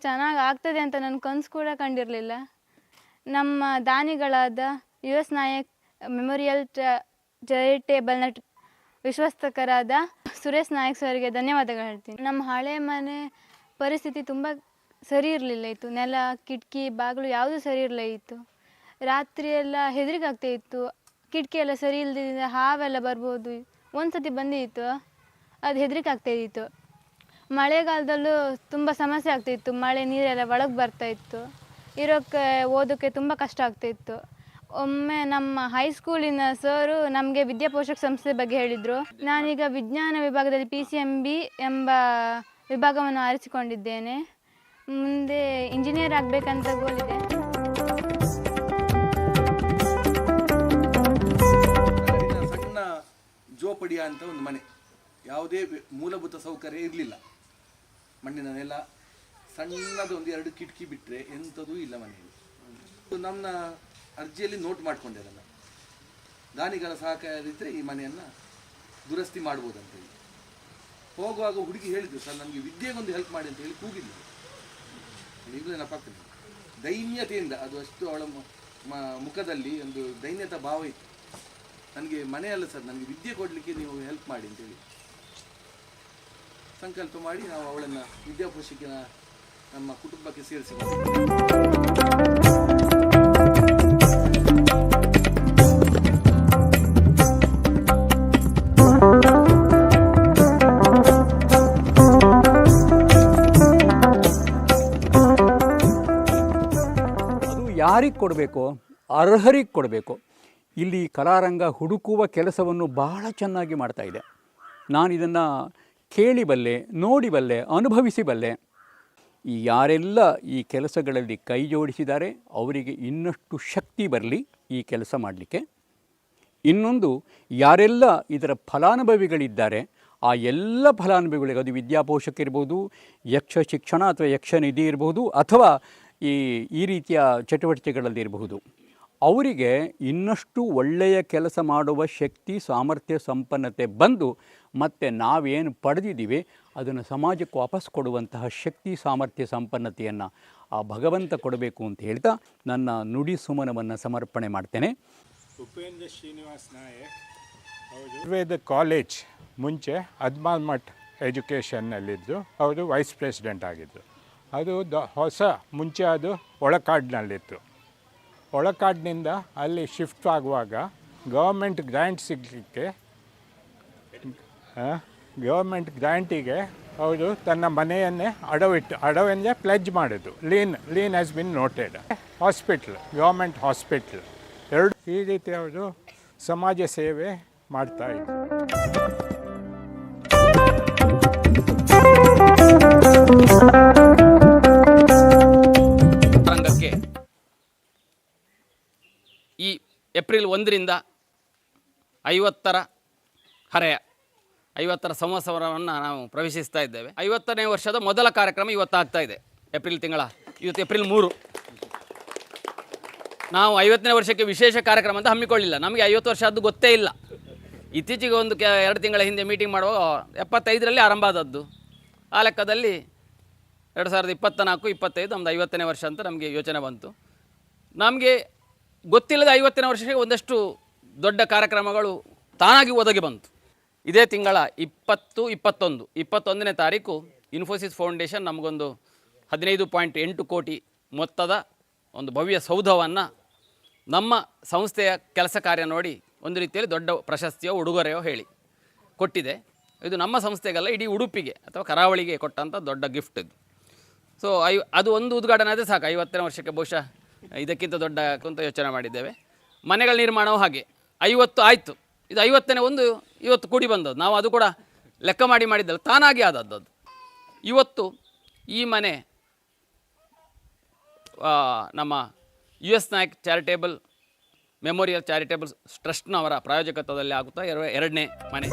ಚೆನ್ನಾಗಿ ಆಗ್ತದೆ ಅಂತ ನನ್ನ ಕನಸು ಕೂಡ ಕಂಡಿರಲಿಲ್ಲ. ನಮ್ಮ ದಾನಿಗಳಾದ US ನಾಯಕ್ ಮೆಮೋರಿಯಲ್ ಚಾರಿಟೇಬಲ್ನ ವಿಶ್ವಸ್ತಕರಾದ ಸುರೇಶ್ ನಾಯಕ್ ಸರ್ಗೆ ಧನ್ಯವಾದಗಳು ಹೇಳ್ತೀನಿ. ನಮ್ಮ ಹಳೆ ಮನೆ ಪರಿಸ್ಥಿತಿ ತುಂಬ ಸರಿ ಇರಲಿಲ್ಲ ಇತ್ತು. ನೆಲ, ಕಿಟಕಿ, ಬಾಗಿಲು ಯಾವುದೂ ಸರಿ ಇರಲಿಲ್ಲ ಇತ್ತು. ರಾತ್ರಿಯೆಲ್ಲ ಹೆದರಿಕೆ ಆಗ್ತಾ ಇತ್ತು. ಕಿಟಕಿ ಎಲ್ಲ ಸರಿ ಇಲ್ಲದಿದ್ದರೆ ಹಾವೆಲ್ಲ ಬರ್ಬೋದು. ಒಂದು ಸತಿ ಬಂದಿತ್ತು, ಅದು ಹೆದರಿಕೆ ಆಗ್ತಾಯಿತ್ತು. ಮಳೆಗಾಲದಲ್ಲೂ ತುಂಬ ಸಮಸ್ಯೆ ಆಗ್ತಾಯಿತ್ತು. ಮಳೆ ನೀರೆಲ್ಲ ಒಳಗೆ ಬರ್ತಾಯಿತ್ತು. ಇರೋಕ್ಕೆ ಓದೋಕ್ಕೆ ತುಂಬ ಕಷ್ಟ ಆಗ್ತಾಯಿತ್ತು. ಒಮ್ಮೆ ನಮ್ಮ ಹೈಸ್ಕೂಲಿನ ಸರು ನಮಗೆ ವಿದ್ಯಾಪೋಷಕ ಸಂಸ್ಥೆ ಬಗ್ಗೆ ಹೇಳಿದರು. ನಾನೀಗ ವಿಜ್ಞಾನ ವಿಭಾಗದಲ್ಲಿ PCMB ಎಂಬ ವಿಭಾಗವನ್ನು ಆರಿಸಿಕೊಂಡಿದ್ದೇನೆ. ಮುಂದೆ ಇಂಜಿನಿಯರ್ ಆಗಬೇಕಂತ ಗೋಲಿದೆ. ಸಣ್ಣ ಜೋಪಡಿಯ ಅಂತ ಒಂದು ಮನೆ, ಯಾವುದೇ ಮೂಲಭೂತ ಸೌಕರ್ಯ ಇರಲಿಲ್ಲ. ಮಣ್ಣಿನ ನೆಲ, ಸಣ್ಣದು ಒಂದು 2 ಕಿಟಕಿ ಬಿಟ್ಟರೆ ಎಂಥದೂ ಇಲ್ಲ ಮನೆಯಲ್ಲಿ. ನನ್ನ ಅರ್ಜಿಯಲ್ಲಿ ನೋಟ್ ಮಾಡಿಕೊಂಡೆ, ಅದನ್ನು ದಾನಿಗಳ ಸಹಕಾರದಿದ್ದರೆ ಈ ಮನೆಯನ್ನು ದುರಸ್ತಿ ಮಾಡ್ಬೋದಂತೇಳಿ. ಹೋಗುವಾಗ ಹುಡುಗಿ ಹೇಳಿದ್ರು, ಸರ್ ನನಗೆ ವಿದ್ಯೆಗೊಂದು ಹೆಲ್ಪ್ ಮಾಡಿ ಅಂತ ಹೇಳಿ ಕೂಗಿದ್ಲು. ಈಗಲೂ ನೆನಪಾಗ್ತದೆ. ದೈನ್ಯತೆಯಿಂದ, ಅದು ಅಷ್ಟು ಅವಳ ಮುಖದಲ್ಲಿ ಒಂದು ದೈನ್ಯತಾ ಭಾವ ಇತ್ತು. ನನಗೆ ಮನೆಯಲ್ಲ ಸರ್, ನನಗೆ ವಿದ್ಯೆ ಕೊಡಲಿಕ್ಕೆ ನೀವು ಹೆಲ್ಪ್ ಮಾಡಿ ಅಂತೇಳಿ ಸಂಕಲ್ಪ ಮಾಡಿ ನಾವು ಅವಳನ್ನು ವಿದ್ಯಾಪೋಷಕಿನ ನಮ್ಮ ಕುಟುಂಬಕ್ಕೆ ಸೇರಿಸಿದ್ವಿ. ಅದು ಯಾರಿಗೆ ಕೊಡಬೇಕು? ಅರ್ಹರಿಗೆ ಕೊಡಬೇಕು. ಇಲ್ಲಿ ಕಲಾರಂಗ ಹುಡುಕುವ ಕೆಲಸವನ್ನು ಬಹಳ ಚೆನ್ನಾಗಿ ಮಾಡ್ತಾ ಇದೆ. ನಾನು ಇದನ್ನು ಕೇಳಿಬಲ್ಲೆ, ನೋಡಿಬಲ್ಲೆ, ಅನುಭವಿಸಿಬಲ್ಲೆ. ಯಾರೆಲ್ಲ ಈ ಕೆಲಸಗಳಲ್ಲಿ ಕೈ ಜೋಡಿಸಿದ್ದಾರೆ ಅವರಿಗೆ ಇನ್ನಷ್ಟು ಶಕ್ತಿ ಬರಲಿ ಈ ಕೆಲಸ ಮಾಡಲಿಕ್ಕೆ. ಇನ್ನೊಂದು, ಯಾರೆಲ್ಲ ಇದರ ಫಲಾನುಭವಿಗಳಿದ್ದಾರೆ ಆ ಎಲ್ಲ ಫಲಾನುಭವಿಗಳಿಗೆ, ಅದು ವಿದ್ಯಾಪೋಷಕ ಇರ್ಬೋದು, ಯಕ್ಷ ಶಿಕ್ಷಣ ಅಥವಾ ಯಕ್ಷ ನಿಧಿ ಇರ್ಬೋದು, ಅಥವಾ ಈ ರೀತಿಯ ಚಟುವಟಿಕೆಗಳಲ್ಲಿ ಇರಬಹುದು, ಅವರಿಗೆ ಇನ್ನಷ್ಟು ಒಳ್ಳೆಯ ಕೆಲಸ ಮಾಡುವ ಶಕ್ತಿ, ಸಾಮರ್ಥ್ಯ, ಸಂಪನ್ನತೆ ಬಂದು ಮತ್ತು ನಾವೇನು ಪಡೆದಿದ್ದೀವಿ ಅದನ್ನು ಸಮಾಜಕ್ಕೆ ವಾಪಸ್ ಕೊಡುವಂತಹ ಶಕ್ತಿ, ಸಾಮರ್ಥ್ಯ, ಸಂಪನ್ನತೆಯನ್ನು ಆ ಭಗವಂತ ಕೊಡಬೇಕು ಅಂತ ಹೇಳ್ತಾ ನನ್ನ ನುಡಿ ಸುಮನವನ್ನು ಸಮರ್ಪಣೆ ಮಾಡ್ತೇನೆ. ಉಪೇಂದ್ರ ಶ್ರೀನಿವಾಸ್ ನಾಯಕ್ ಆಯುರ್ವೇದ ಕಾಲೇಜ್ ಮುಂಚೆ ಅದ್ಮಾಲ್ ಮಠ್ ಎಜುಕೇಷನ್ನಲ್ಲಿದ್ದು ಅವರು ವೈಸ್ ಪ್ರೆಸಿಡೆಂಟ್ ಆಗಿದ್ದರು. ಅದು ಮುಂಚೆ ಅದು ಒಳಕಾಡಿನಲ್ಲಿತ್ತು. ಒಳಕಾಡಿನಿಂದ ಅಲ್ಲಿ ಶಿಫ್ಟ್ ಆಗುವಾಗ ಗೌರ್ಮೆಂಟ್ ಗ್ರ್ಯಾಂಟ್ ಸಿಗಲಿಕ್ಕೆ, ಗೌರ್ಮೆಂಟ್ ಗ್ರ್ಯಾಂಟಿಗೆ ಅವರು ತನ್ನ ಮನೆಯನ್ನೇ ಅಡವೆಂದೇ ಪ್ಲೆಜ್ ಮಾಡಿದ್ದು. Lien has been noted. Hospital, government hospital, ಎರಡು ಈ ರೀತಿ ಅವರು ಸಮಾಜ ಸೇವೆ ಮಾಡ್ತಾಯಿದ್ರು. ರಂಗಕ್ಕೆ ಈ ಏಪ್ರಿಲ್ 1ರಿಂದ 50ರ ಹರೆಯ 50ರ ಸಂವತ್ಸರವನ್ನು ನಾವು ಪ್ರವೇಶಿಸ್ತಾ ಇದ್ದೇವೆ. 50ನೇ ವರ್ಷದ ಮೊದಲ ಕಾರ್ಯಕ್ರಮ ಇವತ್ತಾಗ್ತಾ ಇದೆ. ಇವತ್ತು ಏಪ್ರಿಲ್ 3. ನಾವು 50ನೇ ವರ್ಷಕ್ಕೆ ವಿಶೇಷ ಕಾರ್ಯಕ್ರಮ ಅಂತ ಹಮ್ಮಿಕೊಳ್ಳಿಲ್ಲ. ನಮಗೆ 50 ವರ್ಷ ಅದು ಗೊತ್ತೇ ಇಲ್ಲ. ಇತ್ತೀಚೆಗೆ 2 ತಿಂಗಳ ಹಿಂದೆ ಮೀಟಿಂಗ್ ಮಾಡುವಾಗ 75ರಲ್ಲಿ ಆರಂಭ ಆದದ್ದು. ಆ ಲೆಕ್ಕದಲ್ಲಿ 2024-25 ನಮ್ಮದು 50ನೇ ವರ್ಷ ಅಂತ ನಮಗೆ ಯೋಚನೆ ಬಂತು. ನಮಗೆ ಗೊತ್ತಿಲ್ಲದ 50ನೇ ವರ್ಷಕ್ಕೆ ಒಂದಷ್ಟು ದೊಡ್ಡ ಕಾರ್ಯಕ್ರಮಗಳು ತಾನಾಗಿ ಒದಗಿ ಬಂತು. ಇದೇ ತಿಂಗಳ 21ನೇ ತಾರೀಕು ಇನ್ಫೋಸಿಸ್ ಫೌಂಡೇಶನ್ ನಮಗೊಂದು 15.8 ಕೋಟಿ ಮೊತ್ತದ ಒಂದು ಭವ್ಯ ಸೌಧವನ್ನು ನಮ್ಮ ಸಂಸ್ಥೆಯ ಕೆಲಸ ಕಾರ್ಯ ನೋಡಿ ಒಂದು ರೀತಿಯಲ್ಲಿ ದೊಡ್ಡ ಪ್ರಶಸ್ತಿಯೋ ಉಡುಗೊರೆಯೋ ಹೇಳಿ ಕೊಟ್ಟಿದೆ. ಇದು ನಮ್ಮ ಸಂಸ್ಥೆಗೆಲ್ಲ, ಇಡೀ ಉಡುಪಿಗೆ ಅಥವಾ ಕರಾವಳಿಗೆ ಕೊಟ್ಟಂಥ ದೊಡ್ಡ ಗಿಫ್ಟ್ ಇದು. ಸೊ ಅದು ಒಂದು ಉದ್ಘಾಟನೆ ಆದರೆ ಸಾಕು. 50ನೇ ವರ್ಷಕ್ಕೆ ಬಹುಶಃ ಇದಕ್ಕಿಂತ ದೊಡ್ಡ ಅಂತ ಯೋಚನೆ ಮಾಡಿದ್ದೇವೆ. ಮನೆಗಳ ನಿರ್ಮಾಣವೂ ಹಾಗೆ 50 ಆಯಿತು. ಇದು 50ನೇ ಒಂದು ಇವತ್ತು ಕೂಡಿ ಬಂದದ್ದು. ನಾವು ಅದು ಕೂಡ ಲೆಕ್ಕ ಮಾಡಿದ್ದಲ್ಲ, ತಾನಾಗಿ ಆದದ್ದು ಅದು. ಇವತ್ತು ಈ ಮನೆ ನಮ್ಮ U S Nayak charitable memorial charitable ಟ್ರಸ್ಟ್ನವರ ಪ್ರಾಯೋಜಕತ್ವದಲ್ಲಿ ಆಗುತ್ತಾ ಎರಡನೇ ಮನೆ.